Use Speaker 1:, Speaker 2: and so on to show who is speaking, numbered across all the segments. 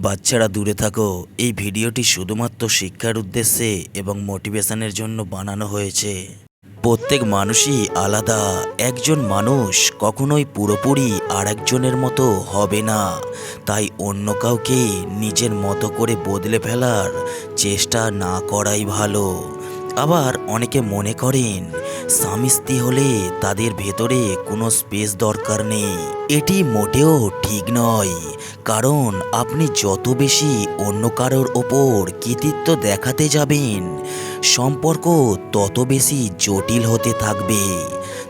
Speaker 1: বাচ্চারা দূরে থাকো। এই ভিডিওটি শুধুমাত্র শিক্ষার উদ্দেশ্যে এবং মোটিভেশনের জন্য বানানো হয়েছে। প্রত্যেক মানুষই আলাদা। একজন মানুষ কখনোই পুরোপুরি আরেকজনের মতো হবে না। তাই অন্য কাউকে নিজের মতো করে বদলে ফেলার চেষ্টা না করাই ভালো। আবার অনেকে মনে করেন স্বামী স্ত্রী হলে তাদের ভেতরে কোনো স্পেস দরকার নেই। এটি মোটেও ঠিক নয়। কারণ আপনি যত বেশি অন্য কারোর ওপর কৃতিত্ব দেখাতে যাবেন, সম্পর্ক তত বেশি জটিল হতে থাকবে।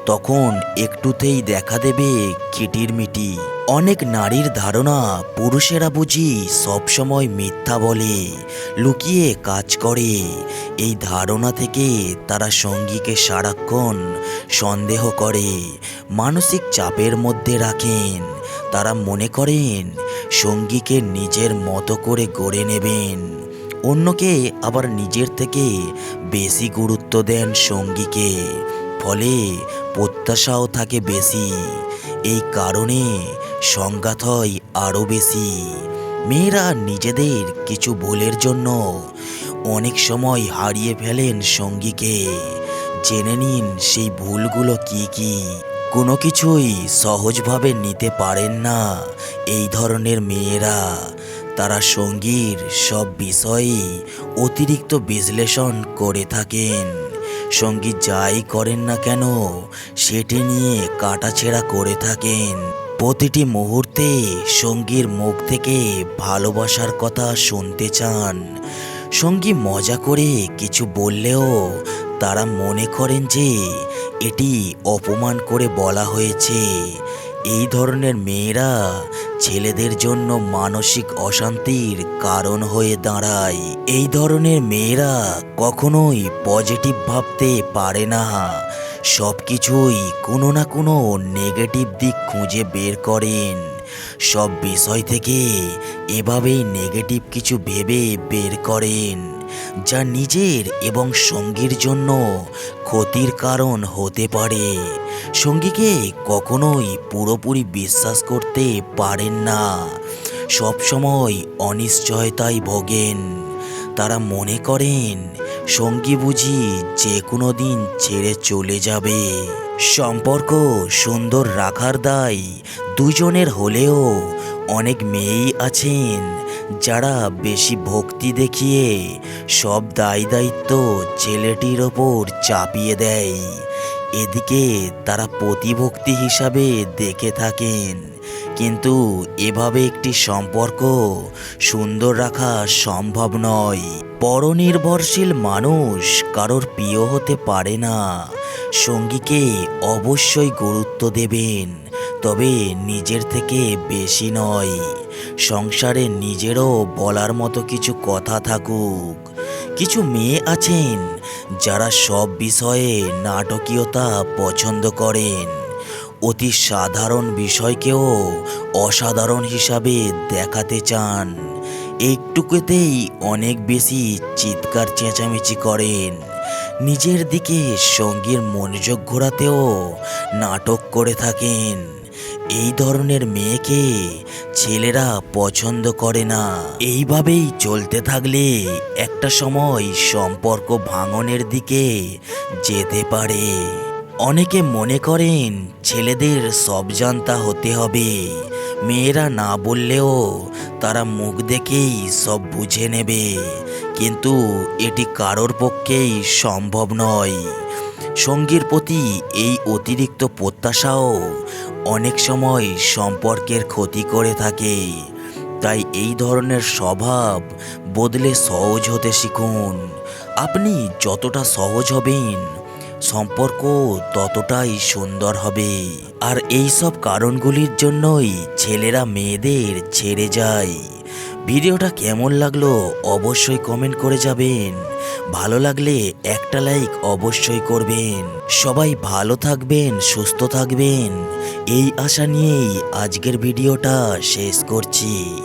Speaker 1: তখন একটুতেই দেখা দেবে কিটিরমিটি। অনেক নারীর ধারণা পুরুষেরা বুঝি সবসময় মিথ্যা বলে, লুকিয়ে কাজ করে। এই ধারণা থেকে তারা সঙ্গীকে সারাক্ষণ সন্দেহ করে, মানসিক চাপের মধ্যে রাখেন। তারা মনে করেন সঙ্গীকে নিজের মতো করে গড়ে নেবেন, অন্যকে আবার নিজের থেকে বেশি গুরুত্ব দেন সঙ্গীকে। ফলে প্রত্যাশাও থাকে বেশি। এই কারণে সংঘাত হয় আরও বেশি। মেয়েরা নিজেদের কিছু ভুলের জন্য অনেক সময় হারিয়ে ফেলেন সঙ্গীকে। জেনে নিন সেই ভুলগুলো কি কি। কোনো কিছুই সহজভাবে নিতে পারেন না এই ধরনের মেয়েরা। তারা সঙ্গীর সব বিষয়েই অতিরিক্ত বিশ্লেষণ করে থাকেন। সঙ্গী যাই করেন না কেন সেটি নিয়ে কাটাছেঁড়া করে থাকেন। প্রতিটি মুহূর্তে সঙ্গীর মুখ থেকে ভালোবাসার কথা শুনতে চান। সঙ্গী মজা করে কিছু বললেও তারা মনে করেন যে এটি অপমান করে বলা হয়েছে। এই ধরনের মেয়েরা ছেলেদের জন্য মানসিক অশান্তির কারণ হয়ে দাঁড়ায়। এই ধরনের মেয়েরা কখনোই পজিটিভ ভাবতে পারে না। সব কিছুই কোনো না কোনো নেগেটিভ দিক খুঁজে বের করেন। সব বিষয় থেকে এভাবেই নেগেটিভ কিছু ভেবে বের করেন, যা নিজের এবং সঙ্গীর জন্য ক্ষতির কারণ হতে পারে। সঙ্গীকে কখনোই পুরোপুরি বিশ্বাস করতে পারেন না। সবসময় অনিশ্চয়তায় ভোগেন। তারা মনে করেন সঙ্গী বুঝি যে কোনো দিন ছেড়ে চলে যাবে। সম্পর্ক সুন্দর রাখার দায় দুজনের হলেও অনেক মেয়েই আছেন যারা বেশি ভক্তি দেখিয়ে সব দায় দায়িত্ব ছেলেটির ওপর চাপিয়ে দেয়। এদিকে তারা প্রতিভক্তি হিসাবে দেখে থাকেন। কিন্তু এভাবে একটি সম্পর্ক সুন্দর রাখা সম্ভব নয়। পরনির্ভরশীল মানুষ কারোর প্রিয় হতে পারে না। সঙ্গীকে অবশ্যই গুরুত্ব দেবেন, তবে নিজের থেকে বেশি নয়। সংসারে নিজেরও বলার মতো কিছু কথা থাকুক। কিছু মেয়ে আছেন যারা সব বিষয়ে নাটকীয়তা পছন্দ করেন। অতি সাধারণ বিষয়কেও অসাধারণ হিসাবে দেখাতে চান। একটুকুতেই অনেক বেশি চিৎকার চেঁচামেচি করেন। নিজের দিকে সঙ্গীর মনোযোগ ঘোরাতেও নাটক করে থাকেন। এই ধরনের মেয়েকে ছেলেরা পছন্দ করে না। এইভাবেই চলতে থাকলে একটা সময় সম্পর্ক ভাঙনের দিকে যেতে পারে। অনেকে মনে করেন ছেলেদের সব জানতা হতে হবে। মেয়েরা না বললেও তারা মুখ দেখেই সব বুঝে নেবে। কিন্তু এটি কারোর পক্ষেই সম্ভব নয়। সঙ্গীর প্রতি এই অতিরিক্ত প্রত্যাশাও অনেক সময় সম্পর্কের ক্ষতি করে থাকে। তাই এই ধরনের স্বভাব বদলে সহজ হতে শিখুন। আপনি যতটা সহজ হবেন, সম্পর্ক ততটাই সুন্দর হবে। আর এই সব কারণগুলির জন্যই ছেলেরা মেয়েদের ছেড়ে যায়। ভিডিওটা কেমন লাগলো অবশ্যই কমেন্ট করে যাবেন। ভালো লাগলে একটা লাইক অবশ্যই করবেন। সবাই ভালো থাকবেন, সুস্থ থাকবেন, এই আশা নিয়েই আজকের ভিডিওটা শেষ করছি।